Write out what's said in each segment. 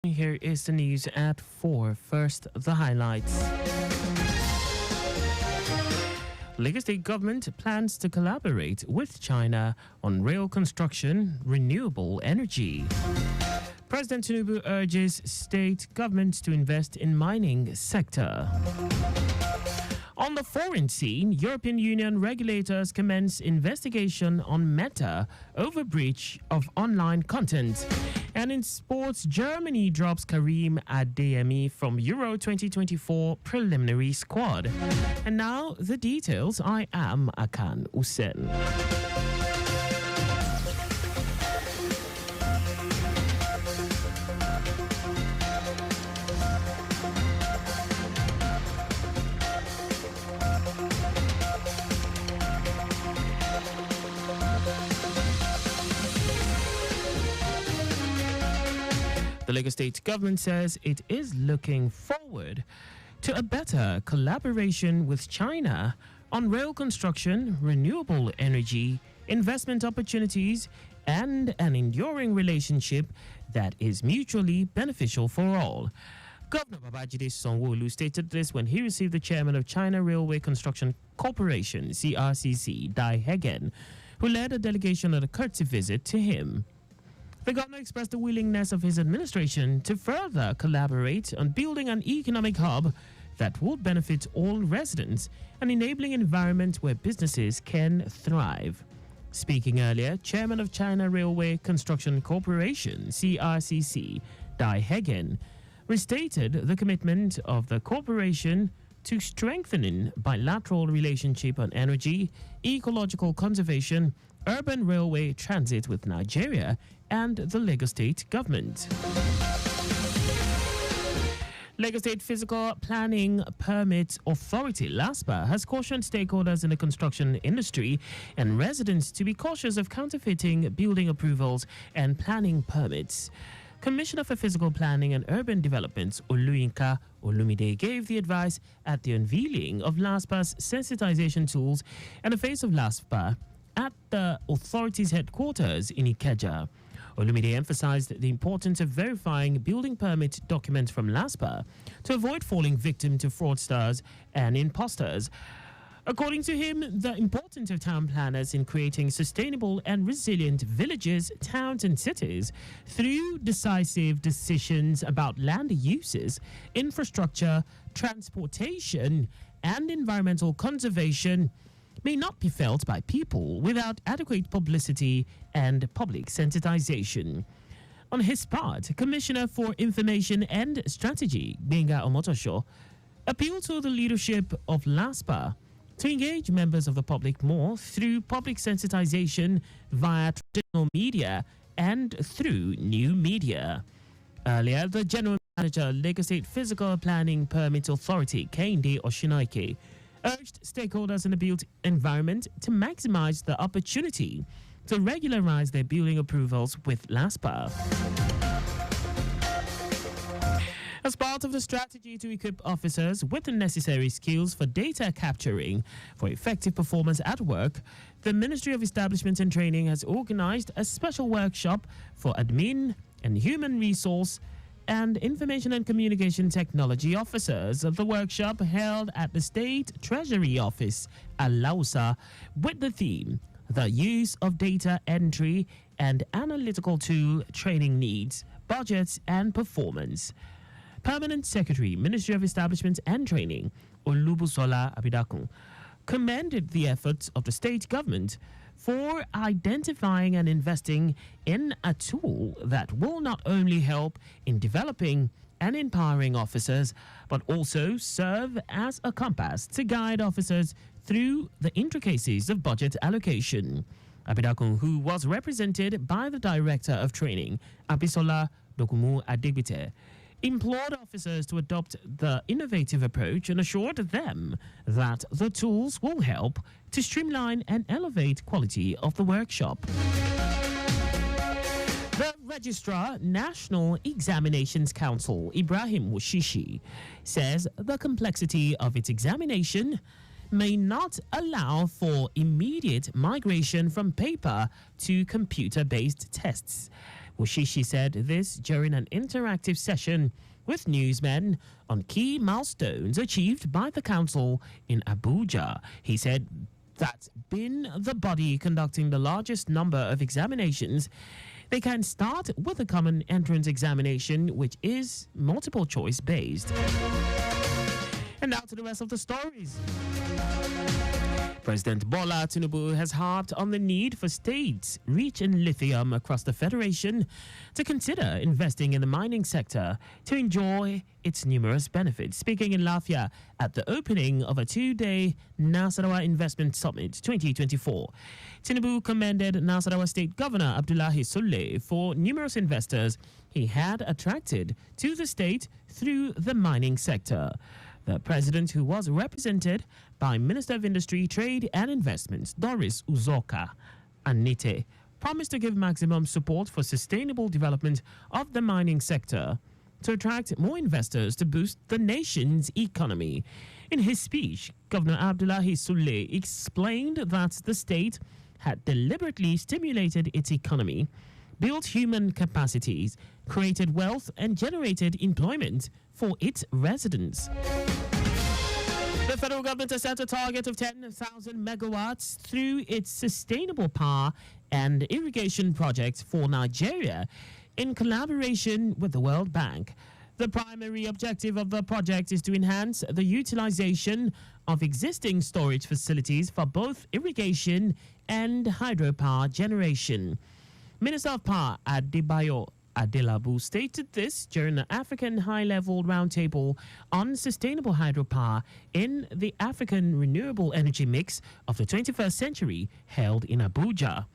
Here is the news at 4. First, the highlights. Lagos State government plans to collaborate with China on rail construction, renewable energy. President Tinubu urges state governments to invest in mining sector. On the foreign scene, European Union regulators commence investigation on Meta over breach of online content. And in sports, Germany drops Karim Adeyemi from Euro 2024 preliminary squad. And now the details. I am Akan Usen. The Lagos State government says it is looking forward to a better collaboration with China on rail construction, renewable energy, investment opportunities, and an enduring relationship that is mutually beneficial for all. Governor Babajide Sanwo-Olu stated this when he received the chairman of China Railway Construction Corporation, CRCC, Dai Hegen, who led a delegation on a courtesy visit to him. The governor expressed the willingness of his administration to further collaborate on building an economic hub that will benefit all residents and enabling an environment where businesses can thrive. Speaking earlier, Chairman of China Railway Construction Corporation, CRCC, Dai Hegen, restated the commitment of the corporation to strengthening bilateral relationship on energy, ecological conservation, urban railway transit with Nigeria, and the Lagos State government. Lagos State Physical Planning Permit Authority, LASPA, has cautioned stakeholders in the construction industry and residents to be cautious of counterfeiting building approvals and planning permits. Commissioner for Physical Planning and Urban Development, Oluyinka Olumide, gave the advice at the unveiling of LASPA's sensitization tools and the face of LASPA at the authority's headquarters in Ikeja. Olumide emphasized the importance of verifying building permit documents from LASPA to avoid falling victim to fraudsters and imposters. According to him, the importance of town planners in creating sustainable and resilient villages, towns, and cities through decisive decisions about land uses, infrastructure, transportation, and environmental conservation may not be felt by people without adequate publicity and public sensitization. On his part, Commissioner for Information and Strategy, Gbenga Omotosho, appealed to the leadership of LASPA to engage members of the public more through public sensitization via traditional media and through new media. Earlier, the General Manager, Lagos State Physical Planning Permit Authority, Kehinde Oshinaike, urged stakeholders in the built environment to maximize the opportunity to regularize their building approvals with LASPA. As part of the strategy to equip officers with the necessary skills for data capturing for effective performance at work, the Ministry of Establishment and Training has organized a special workshop for admin and human resource and Information and Communication Technology officers. The workshop held at the State Treasury Office, Alausa, with the theme, The Use of Data Entry and Analytical Tool Training Needs, Budgets and Performance. Permanent Secretary, Ministry of Establishment and Training, Olubusola Abidakun, commended the efforts of the state government for identifying and investing in a tool that will not only help in developing and empowering officers, but also serve as a compass to guide officers through the intricacies of budget allocation. Abidakun, who was represented by the Director of Training, Abisola Dokumu Adegbite, implored officers to adopt the innovative approach and assured them that the tools will help to streamline and elevate quality of the workshop. The Registrar, National Examinations Council, Ibrahim Wushishi, says the complexity of its examination may not allow for immediate migration from paper to computer-based tests. Wushishi said this during an interactive session with newsmen on key milestones achieved by the council in Abuja. He said that's been the body conducting the largest number of examinations. They can start with a common entrance examination, which is multiple choice based. And now to the rest of the stories. President Bola Tinubu has harped on the need for states rich in lithium across the federation to consider investing in the mining sector to enjoy its numerous benefits. Speaking in Lafia at the opening of a two-day Nasarawa Investment Summit 2024, Tinubu commended Nasarawa State Governor Abdullahi Sulle for numerous investors he had attracted to the state through the mining sector. The president, who was represented by Minister of Industry, Trade and Investments, Doris Uzoka Anite, promised to give maximum support for sustainable development of the mining sector to attract more investors to boost the nation's economy. In his speech, Governor Abdullahi Sulle explained that the state had deliberately stimulated its economy, built human capacities, created wealth, and generated employment for its residents. The federal government has set a target of 10,000 megawatts through its sustainable power and irrigation project for Nigeria in collaboration with the World Bank. The primary objective of the project is to enhance the utilization of existing storage facilities for both irrigation and hydropower generation. Minister of Power Adebayo Adelabu stated this during the African High-Level Roundtable on Sustainable Hydropower in the African Renewable Energy Mix of the 21st Century held in Abuja.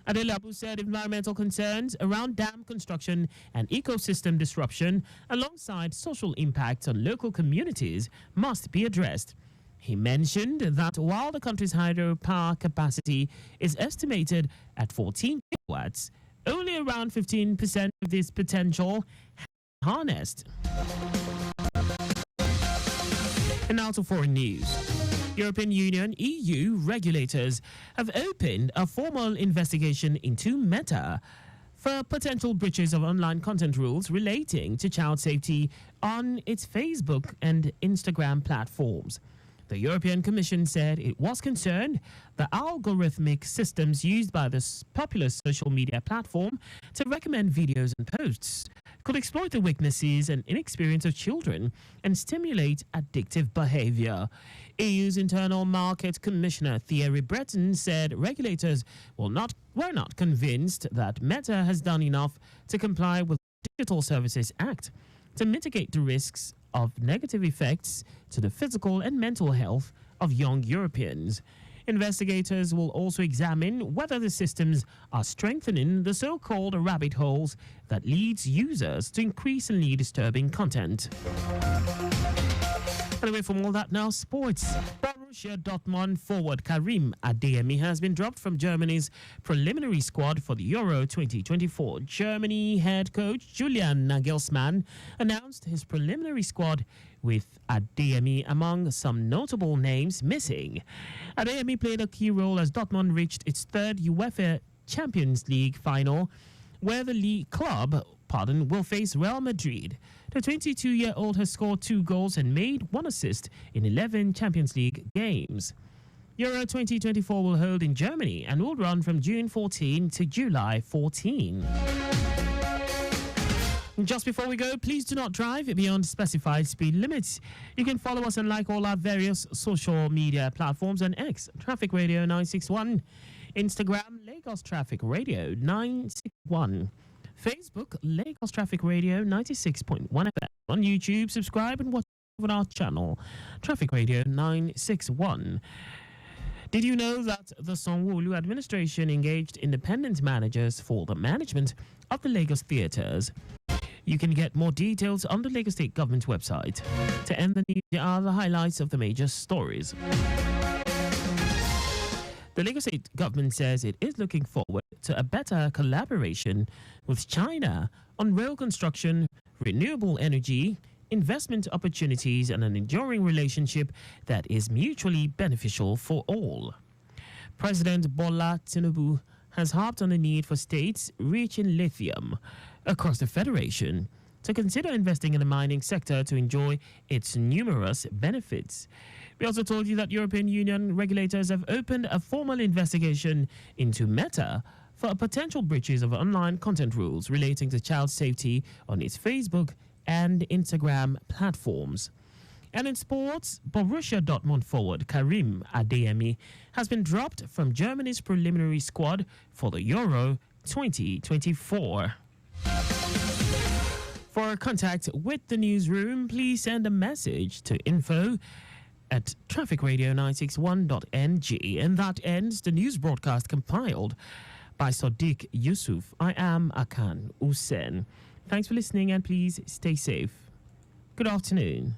Adelabu said environmental concerns around dam construction and ecosystem disruption alongside social impacts on local communities must be addressed. He mentioned that while the country's hydropower capacity is estimated at 14 gigawatts, only around 15% of this potential harnessed. And now to foreign news. European Union (EU) regulators have opened a formal investigation into Meta for potential breaches of online content rules relating to child safety on its Facebook and Instagram platforms. The European Commission said it was concerned the algorithmic systems used by this popular social media platform to recommend videos and posts could exploit the weaknesses and inexperience of children and stimulate addictive behavior. EU's Internal Market Commissioner Thierry Breton said regulators were not convinced that Meta has done enough to comply with the Digital Services Act to mitigate the risks of negative effects to the physical and mental health of young Europeans. Investigators will also examine whether the systems are strengthening the so-called rabbit holes that leads users to increasingly disturbing content. Anyway, from all that now, sports. Borussia Dortmund forward Karim Adeyemi has been dropped from Germany's preliminary squad for the Euro 2024. Germany head coach Julian Nagelsmann announced his preliminary squad with Adeyemi among some notable names missing. Adeyemi played a key role as Dortmund reached its third UEFA Champions League final, where the league club will face Real Madrid. The 22-year-old has scored 2 goals and made 1 assist in 11 Champions League games. Euro 2024 will hold in Germany and will run from June 14 to July 14. Just before we go, please do not drive beyond specified speed limits. You can follow us and like all our various social media platforms on X, Traffic Radio 961, Instagram, Lagos Traffic Radio 961, Facebook, Lagos Traffic Radio 96.1 FM. On YouTube, subscribe and watch on our channel, Traffic Radio 961. Did you know that the Sanwo-Olu administration engaged independent managers for the management of the Lagos theatres? You can get more details on the Lagos State Government website. To end the news, here are the highlights of the major stories. The Lagos State Government says it is looking forward to a better collaboration with China on rail construction, renewable energy, investment opportunities, and an enduring relationship that is mutually beneficial for all. President Bola Tinubu has harped on the need for states rich in lithium across the Federation to consider investing in the mining sector to enjoy its numerous benefits. We also told you that European Union regulators have opened a formal investigation into Meta for potential breaches of online content rules relating to child safety on its Facebook and Instagram platforms. And in sports, Borussia Dortmund forward Karim Adeyemi has been dropped from Germany's preliminary squad for the Euro 2024. For contact with the newsroom, please send a message to info@trafficradio961.ng. And that ends the news broadcast compiled by Sadiq Yusuf. I am Akan Usen. Thanks for listening and please stay safe. Good afternoon.